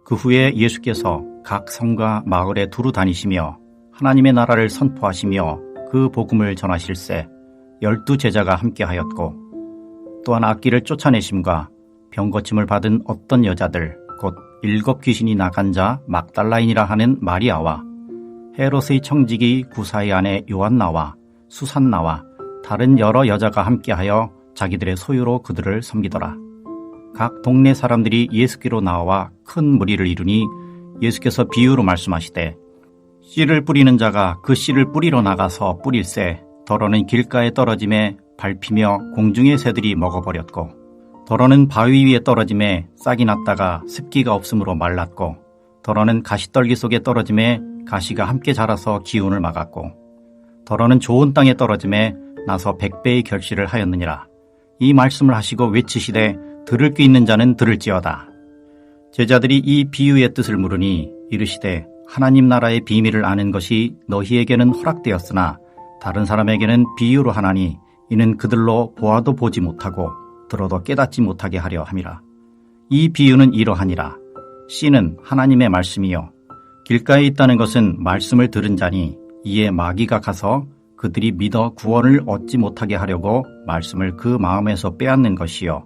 그 후에 예수께서 각 성과 마을에 두루 다니시며 하나님의 나라를 선포하시며 그 복음을 전하실세 12 제자가 함께하였고 또한 악기를 쫓아내심과 병고침을 받은 어떤 여자들 곧 7 귀신이 나간 자 막달라인이라 하는 마리아와 헤롯의 청지기 구사의 아내 요한나와 수산나와 다른 여러 여자가 함께하여 자기들의 소유로 그들을 섬기더라. 각 동네 사람들이 예수께로 나와 큰 무리를 이루니 예수께서 비유로 말씀하시되 씨를 뿌리는 자가 그 씨를 뿌리러 나가서 뿌릴새 더러는 길가에 떨어짐에 밟히며 공중의 새들이 먹어버렸고 더러는 바위 위에 떨어짐에 싹이 났다가 습기가 없으므로 말랐고 더러는 가시떨기 속에 떨어짐에 가시가 함께 자라서 기운을 막았고 더러는 좋은 땅에 떨어짐에 나서 100배의 결실을 하였느니라. 이 말씀을 하시고 외치시되 들을 귀 있는 자는 들을지어다. 제자들이 이 비유의 뜻을 물으니 이르시되 하나님 나라의 비밀을 아는 것이 너희에게는 허락되었으나 다른 사람에게는 비유로 하나니 이는 그들로 보아도 보지 못하고 들어도 깨닫지 못하게 하려 함이라. 이 비유는 이러하니라. 씨는 하나님의 말씀이요 길가에 있다는 것은 말씀을 들은 자니 이에 마귀가 가서 그들이 믿어 구원을 얻지 못하게 하려고 말씀을 그 마음에서 빼앗는 것이요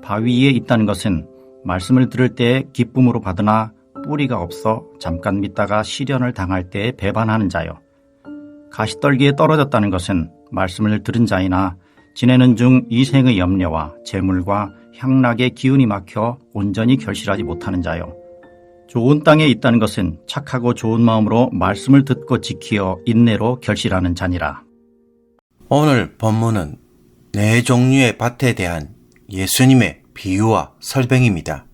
바위 위에 있다는 것은 말씀을 들을 때에 기쁨으로 받으나 뿌리가 없어 잠깐 믿다가 시련을 당할 때에 배반하는 자요 가시떨기에 떨어졌다는 것은 말씀을 들은 자이나 지내는 중 이생의 염려와 재물과 향락의 기운이 막혀 온전히 결실하지 못하는 자요 좋은 땅에 있다는 것은 착하고 좋은 마음으로 말씀을 듣고 지키어 인내로 결실하는 자니라. 오늘 본문은 4종류의 밭에 대한 예수님의 비유와 설명입니다.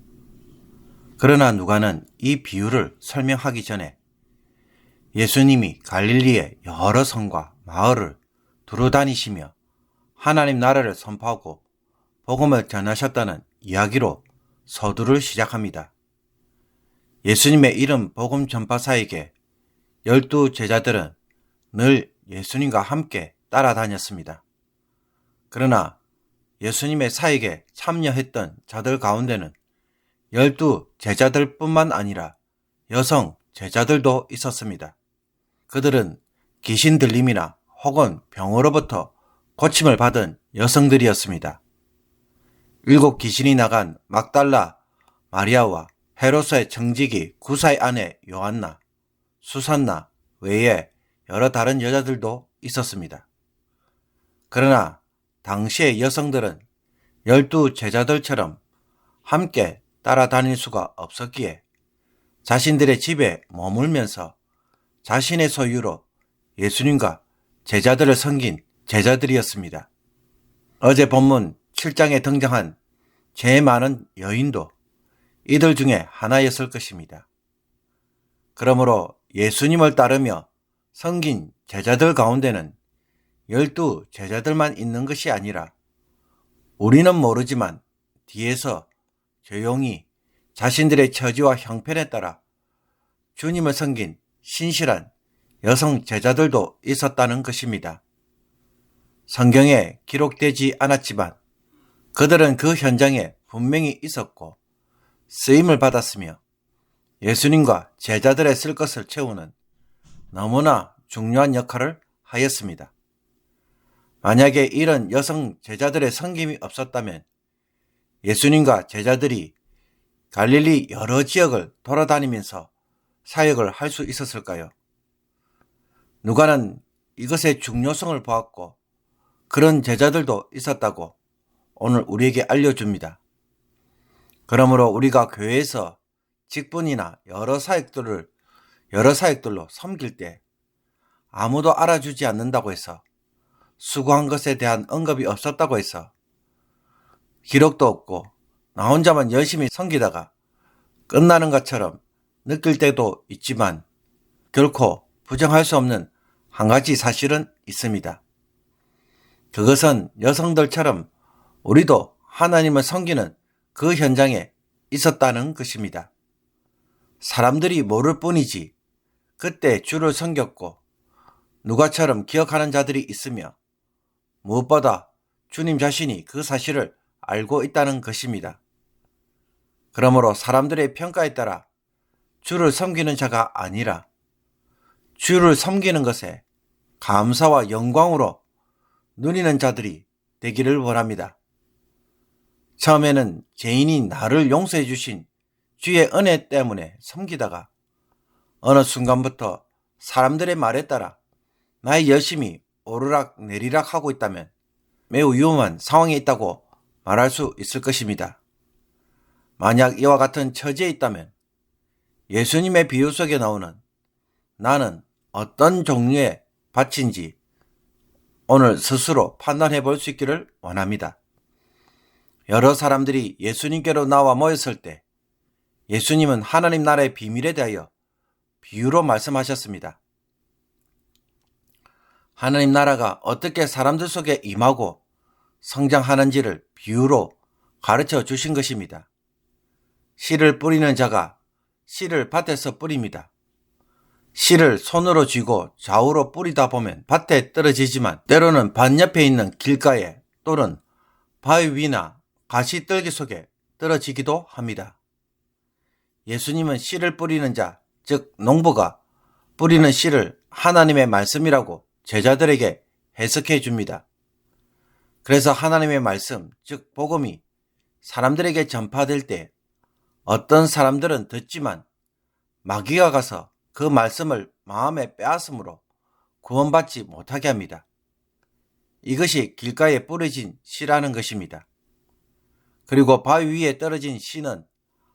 그러나 누가는 이 비유를 설명하기 전에 예수님이 갈릴리의 여러 성과 마을을 두루 다니시며 하나님 나라를 선포하고 복음을 전하셨다는 이야기로 서두를 시작합니다. 예수님의 이름 복음 전파사에게 12 제자들은 늘 예수님과 함께 따라다녔습니다. 그러나 예수님의 사역에 참여했던 자들 가운데는 12 제자들뿐만 아니라 여성 제자들도 있었습니다. 그들은 귀신 들림이나 혹은 병으로부터 고침을 받은 여성들이었습니다. 7 귀신이 나간 막달라 마리아와 헤롯의 청지기 구사의 아내 요한나, 수산나 외에 여러 다른 여자들도 있었습니다. 그러나 당시의 여성들은 12 제자들처럼 함께 따라다닐 수가 없었기에 자신들의 집에 머물면서 자신의 소유로 예수님과 제자들을 섬긴 제자들이었습니다. 어제 본문 7장에 등장한 죄 많은 여인도 이들 중에 하나였을 것입니다. 그러므로 예수님을 따르며 섬긴 제자들 가운데는 12 제자들만 있는 것이 아니라 우리는 모르지만 뒤에서 조용히 자신들의 처지와 형편에 따라 주님을 섬긴 신실한 여성 제자들도 있었다는 것입니다. 성경에 기록되지 않았지만 그들은 그 현장에 분명히 있었고 쓰임을 받았으며 예수님과 제자들의 쓸 것을 채우는 너무나 중요한 역할을 하였습니다. 만약에 이런 여성 제자들의 섬김이 없었다면 예수님과 제자들이 갈릴리 여러 지역을 돌아다니면서 사역을 할 수 있었을까요? 누가는 이것의 중요성을 보았고 그런 제자들도 있었다고 오늘 우리에게 알려줍니다. 그러므로 우리가 교회에서 직분이나 여러 사역들로 섬길 때 아무도 알아주지 않는다고 해서 수고한 것에 대한 언급이 없었다고 해서 기록도 없고 나 혼자만 열심히 섬기다가 끝나는 것처럼 느낄 때도 있지만 결코 부정할 수 없는 한 가지 사실은 있습니다. 그것은 여성들처럼 우리도 하나님을 섬기는 그 현장에 있었다는 것입니다. 사람들이 모를 뿐이지 그때 주를 섬겼고 누가처럼 기억하는 자들이 있으며 무엇보다 주님 자신이 그 사실을 알고 있다는 것입니다. 그러므로 사람들의 평가에 따라 주를 섬기는 자가 아니라 주를 섬기는 것에 감사와 영광으로 누리는 자들이 되기를 원합니다. 처음에는 죄인이 나를 용서해 주신 주의 은혜 때문에 섬기다가 어느 순간부터 사람들의 말에 따라 나의 열심이 오르락 내리락 하고 있다면 매우 위험한 상황에 있다고 말할 수 있을 것입니다. 만약 이와 같은 처지에 있다면 예수님의 비유 속에 나오는 나는 어떤 종류의 밭인지 오늘 스스로 판단해 볼 수 있기를 원합니다. 여러 사람들이 예수님께로 나와 모였을 때 예수님은 하나님 나라의 비밀에 대하여 비유로 말씀하셨습니다. 하나님 나라가 어떻게 사람들 속에 임하고 성장하는지를 비유로 가르쳐 주신 것입니다. 씨를 뿌리는 자가 씨를 밭에서 뿌립니다. 씨를 손으로 쥐고 좌우로 뿌리다 보면 밭에 떨어지지만 때로는 밭 옆에 있는 길가에 또는 바위 위나 가시떨기 속에 떨어지기도 합니다. 예수님은 씨를 뿌리는 자, 즉 농부가 뿌리는 씨를 하나님의 말씀이라고 제자들에게 해석해 줍니다. 그래서 하나님의 말씀, 즉 복음이 사람들에게 전파될 때 어떤 사람들은 듣지만 마귀가 가서 그 말씀을 마음에 빼앗음으로 구원받지 못하게 합니다. 이것이 길가에 뿌려진 씨라는 것입니다. 그리고 바위 위에 떨어진 씨는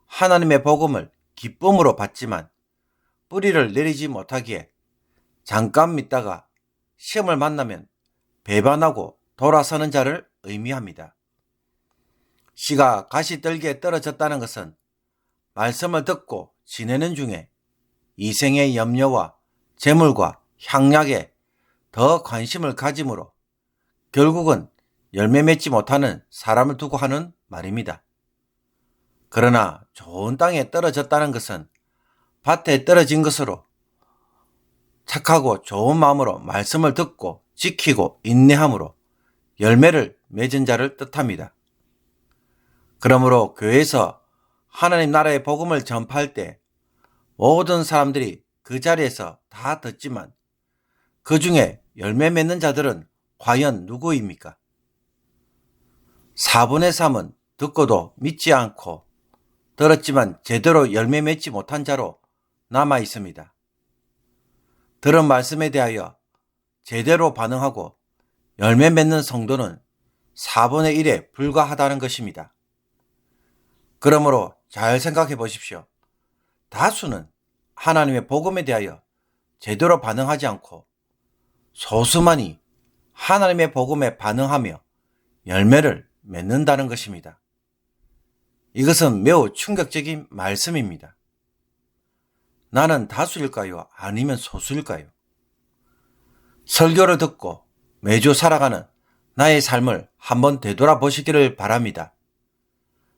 하나님의 복음을 기쁨으로 받지만 뿌리를 내리지 못하기에 잠깐 믿다가 시험을 만나면 배반하고 돌아서는 자를 의미합니다. 씨가 가시떨기에 떨어졌다는 것은 말씀을 듣고 지내는 중에 이생의 염려와 재물과 향락에 더 관심을 가짐으로 결국은 열매 맺지 못하는 사람을 두고 하는 말입니다. 그러나 좋은 땅에 떨어졌다는 것은 밭에 떨어진 것으로 착하고 좋은 마음으로 말씀을 듣고 지키고 인내함으로 열매를 맺은 자를 뜻합니다. 그러므로 교회에서 하나님 나라의 복음을 전파할 때 모든 사람들이 그 자리에서 다 듣지만 그 중에 열매 맺는 자들은 과연 누구입니까? 4분의 3은 듣고도 믿지 않고 들었지만 제대로 열매 맺지 못한 자로 남아 있습니다. 들은 말씀에 대하여 제대로 반응하고 열매 맺는 성도는 4분의 1에 불과하다는 것입니다. 그러므로 잘 생각해 보십시오. 다수는 하나님의 복음에 대하여 제대로 반응하지 않고 소수만이 하나님의 복음에 반응하며 열매를 맺는다는 것입니다. 이것은 매우 충격적인 말씀입니다. 나는 다수일까요? 아니면 소수일까요? 설교를 듣고 매주 살아가는 나의 삶을 한번 되돌아보시기를 바랍니다.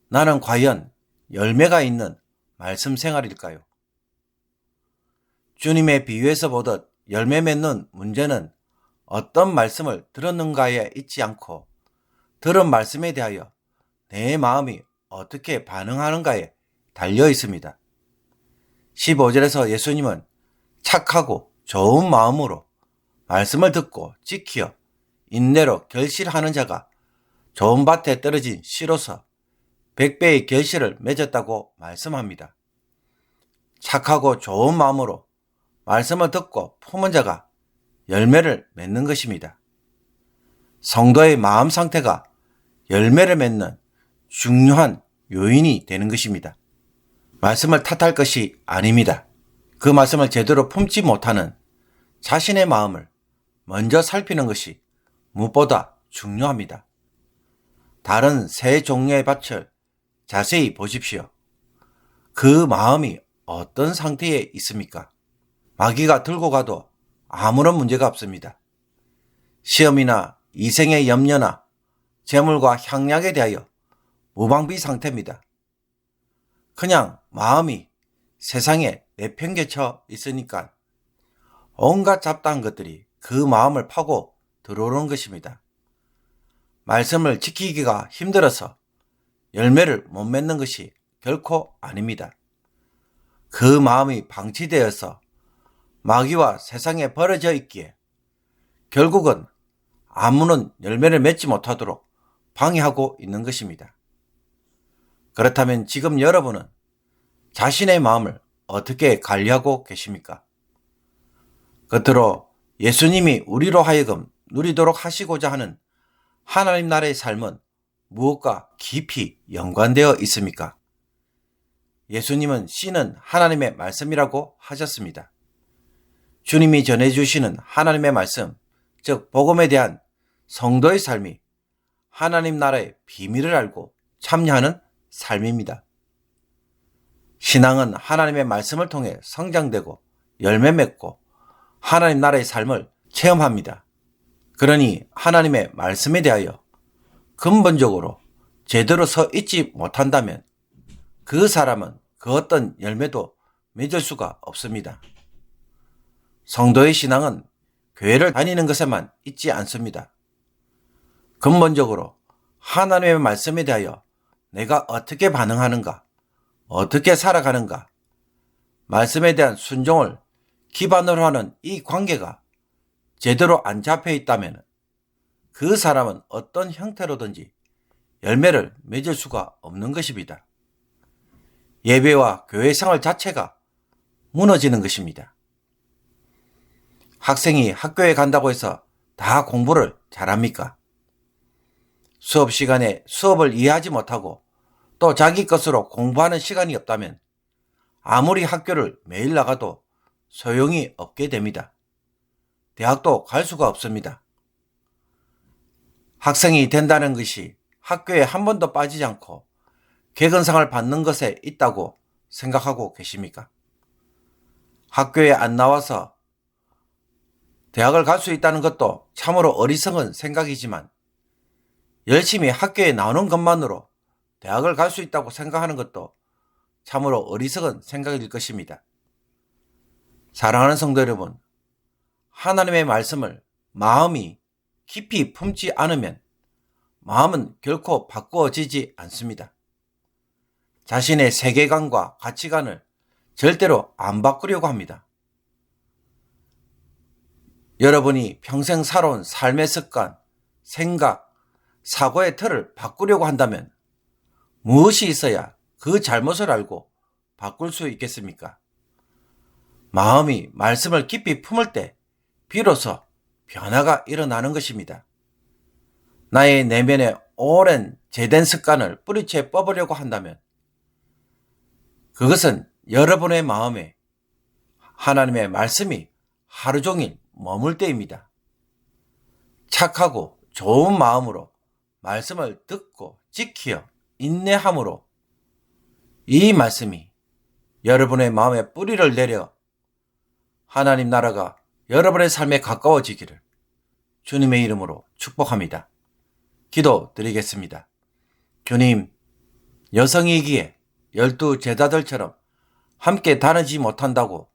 나는 과연 열매가 있는 말씀 생활일까요? 주님의 비유에서 보듯 열매 맺는 문제는 어떤 말씀을 들었는가에 있지 않고 들은 말씀에 대하여 내 마음이 어떻게 반응하는가에 달려 있습니다. 15절에서 예수님은 착하고 좋은 마음으로 말씀을 듣고 지키어 인내로 결실하는 자가 좋은 밭에 떨어진 씨로서 100배의 결실을 맺었다고 말씀합니다. 착하고 좋은 마음으로 말씀을 듣고 품은 자가 열매를 맺는 것입니다. 성도의 마음 상태가 열매를 맺는 중요한 요인이 되는 것입니다. 말씀을 탓할 것이 아닙니다. 그 말씀을 제대로 품지 못하는 자신의 마음을 먼저 살피는 것이 무엇보다 중요합니다. 다른 세 종류의 밭을 자세히 보십시오. 그 마음이 어떤 상태에 있습니까? 마귀가 들고 가도 아무런 문제가 없습니다. 시험이나 이생의 염려나 재물과 향락에 대하여 무방비 상태입니다. 그냥 마음이 세상에 내팽개쳐 있으니까 온갖 잡다한 것들이 그 마음을 파고 들어오는 것입니다. 말씀을 지키기가 힘들어서 열매를 못 맺는 것이 결코 아닙니다. 그 마음이 방치되어서 마귀와 세상에 버려져 있기에 결국은 아무런 열매를 맺지 못하도록 방해하고 있는 것입니다. 그렇다면 지금 여러분은 자신의 마음을 어떻게 관리하고 계십니까? 겉으로 예수님이 우리로 하여금 누리도록 하시고자 하는 하나님 나라의 삶은 무엇과 깊이 연관되어 있습니까? 예수님은 씨는 하나님의 말씀이라고 하셨습니다. 주님이 전해주시는 하나님의 말씀, 즉 복음에 대한 성도의 삶이 하나님 나라의 비밀을 알고 참여하는 삶입니다. 신앙은 하나님의 말씀을 통해 성장되고 열매 맺고 하나님 나라의 삶을 체험합니다. 그러니 하나님의 말씀에 대하여 근본적으로 제대로 서 있지 못한다면 그 사람은 그 어떤 열매도 맺을 수가 없습니다. 성도의 신앙은 교회를 다니는 것에만 있지 않습니다. 근본적으로 하나님의 말씀에 대하여 내가 어떻게 반응하는가, 어떻게 살아가는가, 말씀에 대한 순종을 기반으로 하는 이 관계가 제대로 안 잡혀 있다면 그 사람은 어떤 형태로든지 열매를 맺을 수가 없는 것입니다. 예배와 교회 생활 자체가 무너지는 것입니다. 학생이 학교에 간다고 해서 다 공부를 잘합니까? 수업 시간에 수업을 이해하지 못하고 또 자기 것으로 공부하는 시간이 없다면 아무리 학교를 매일 나가도 소용이 없게 됩니다. 대학도 갈 수가 없습니다. 학생이 된다는 것이 학교에 한 번도 빠지지 않고 개근상을 받는 것에 있다고 생각하고 계십니까? 학교에 안 나와서 대학을 갈 수 있다는 것도 참으로 어리석은 생각이지만 열심히 학교에 나오는 것만으로 대학을 갈 수 있다고 생각하는 것도 참으로 어리석은 생각일 것입니다. 사랑하는 성도 여러분, 하나님의 말씀을 마음이 깊이 품지 않으면 마음은 결코 바꾸어지지 않습니다. 자신의 세계관과 가치관을 절대로 안 바꾸려고 합니다. 여러분이 평생 살아온 삶의 습관, 생각, 사고의 틀을 바꾸려고 한다면 무엇이 있어야 그 잘못을 알고 바꿀 수 있겠습니까? 마음이 말씀을 깊이 품을 때 비로소 변화가 일어나는 것입니다. 나의 내면에 오랜 죄된 습관을 뿌리채 뽑으려고 한다면 그것은 여러분의 마음에 하나님의 말씀이 하루 종일 머물 때입니다. 착하고 좋은 마음으로 말씀을 듣고 지키어 인내함으로 이 말씀이 여러분의 마음에 뿌리를 내려 하나님 나라가 여러분의 삶에 가까워지기를 주님의 이름으로 축복합니다. 기도 드리겠습니다. 주님, 여성이기에 12 제자들처럼 함께 다니지 못한다고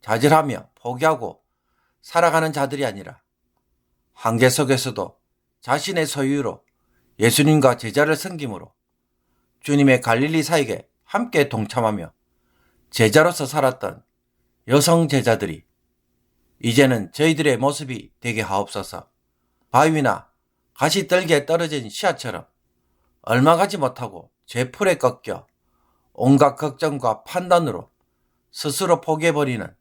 좌절하며 포기하고 살아가는 자들이 아니라 한계 속에서도 자신의 소유로 예수님과 제자를 섬김으로 주님의 갈릴리 사역에 함께 동참하며 제자로서 살았던 여성 제자들이 이제는 저희들의 모습이 되게 하옵소서. 바위나 가시떨기에 떨어진 씨앗처럼 얼마 가지 못하고 죄풀에 꺾여 온갖 걱정과 판단으로 스스로 포기해버리는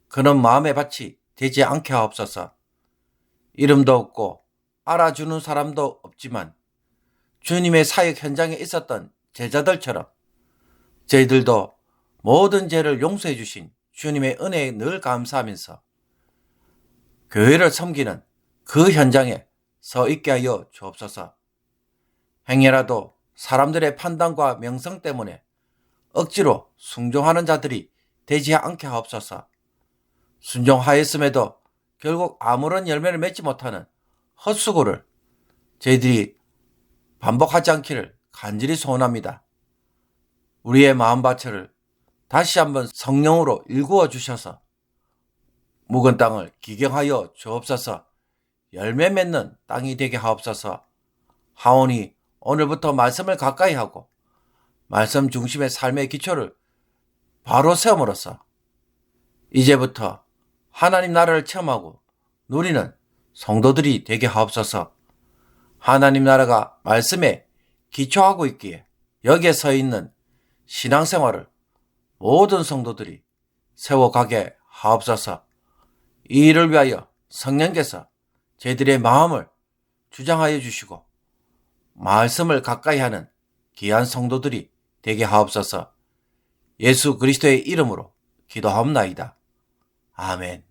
그런 마음의 밭이 되지 않게 하옵소서. 이름도 없고 알아주는 사람도 없지만 주님의 사역 현장에 있었던 제자들처럼 저희들도 모든 죄를 용서해 주신 주님의 은혜에 늘 감사하면서 교회를 섬기는 그 현장에 서 있게 하여 주옵소서. 행여라도 사람들의 판단과 명성 때문에 억지로 순종하는 자들이 되지 않게 하옵소서. 순종하였음에도 결국 아무런 열매를 맺지 못하는 헛수고를 저희들이 반복하지 않기를 간절히 소원합니다. 우리의 마음밭을 다시 한번 성령으로 일구어 주셔서 묵은 땅을 기경하여 주옵소서. 열매 맺는 땅이 되게 하옵소서. 하오니 오늘부터 말씀을 가까이 하고 말씀 중심의 삶의 기초를 바로 세움으로써 이제부터 하나님 나라를 체험하고 누리는 성도들이 되게 하옵소서. 하나님 나라가 말씀에 기초하고 있기에 여기에 서 있는 신앙생활을 모든 성도들이 세워가게 하옵소서. 이 일을 위하여 성령께서 저희들의 마음을 주장하여 주시고 말씀을 가까이 하는 귀한 성도들이 되게 하옵소서. 예수 그리스도의 이름으로 기도하옵나이다. 아멘.